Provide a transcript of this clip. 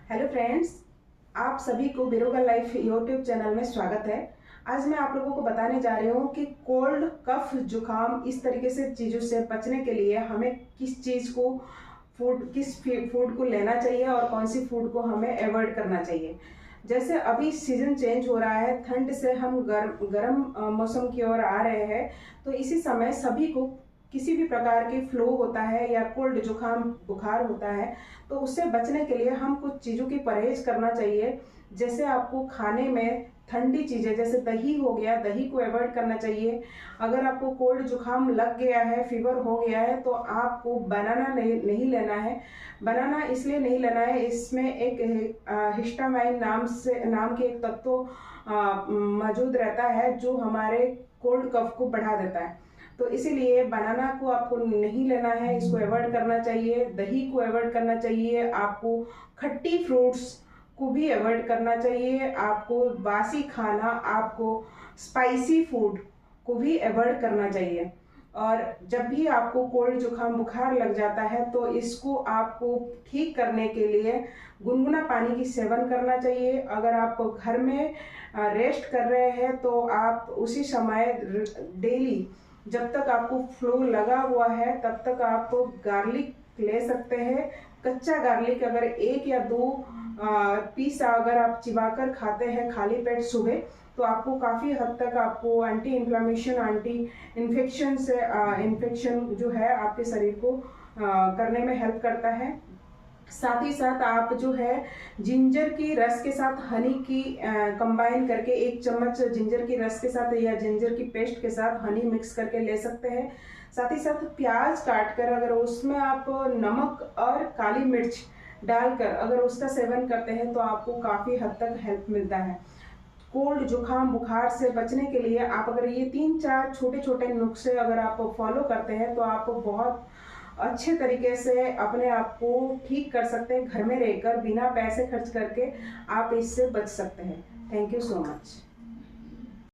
Hello friends, आप सभी को बिरोगा लाइफ यूट्यूब चैनल में स्वागत है। आज मैं आप लोगों को बताने जा रही हूँ कि कोल्ड, कफ, जुकाम इस तरीके से चीज़ों से बचने के लिए हमें किस फूड को लेना चाहिए और कौन सी फूड को हमें अवॉइड करना चाहिए। जैसे अभी सीजन चेंज हो रहा है, ठंड से हम गर्म मौसम की ओर आ रहे हैं, तो इसी समय सभी को किसी भी प्रकार की फ्लू होता है या कोल्ड जुकाम बुखार होता है, तो उससे बचने के लिए हम कुछ चीज़ों की परहेज करना चाहिए। जैसे आपको खाने में ठंडी चीज़ें जैसे दही हो गया, दही को अवॉइड करना चाहिए। अगर आपको कोल्ड जुकाम लग गया है, फीवर हो गया है, तो आपको बनाना नहीं लेना है। बनाना इसलिए नहीं लेना है, इसमें एक हिस्टामाइन नाम के एक तत्व मौजूद रहता है जो हमारे कोल्ड कफ को बढ़ा देता है। तो इसीलिए बनाना को आपको नहीं लेना है, इसको अवॉइड करना चाहिए। दही को अवॉइड करना चाहिए। आपको खट्टी फ्रूट्स को भी अवॉइड करना चाहिए। आपको बासी खाना, आपको स्पाइसी फूड को भी अवॉइड करना चाहिए। और जब भी आपको कोल्ड जुकाम बुखार लग जाता है, तो इसको आपको ठीक करने के लिए गुनगुना पानी की सेवन करना चाहिए। अगर आप घर में रेस्ट कर रहे हैं, तो आप उसी समय डेली, जब तक आपको फ्लू लगा हुआ है तब तक आप गार्लिक ले सकते हैं। कच्चा गार्लिक अगर 1 या 2 पीस अगर आप चिबाकर खाते हैं खाली पेट सुबह, तो आपको काफ़ी हद तक आपको एंटी इन्फ्लामेशन, एंटी इन्फेक्शन जो है आपके शरीर को करने में हेल्प करता है। साथ ही साथ आप जो है जिंजर की रस के साथ हनी की कंबाइन करके 1 चम्मच जिंजर की रस के साथ या जिंजर की पेस्ट के साथ हनी मिक्स करके ले सकते हैं। साथ ही साथ प्याज काट कर अगर उसमें आप नमक और काली मिर्च डालकर अगर उसका सेवन करते हैं, तो आपको काफ़ी हद तक हेल्प मिलता है। कोल्ड जुकाम बुखार से बचने के लिए आप अगर ये 3-4 छोटे छोटे नुस्खे अगर आप फॉलो करते हैं, तो आप बहुत अच्छे तरीके से अपने आप को ठीक कर सकते हैं। घर में रहकर बिना पैसे खर्च करके आप इससे बच सकते हैं। Thank you so much.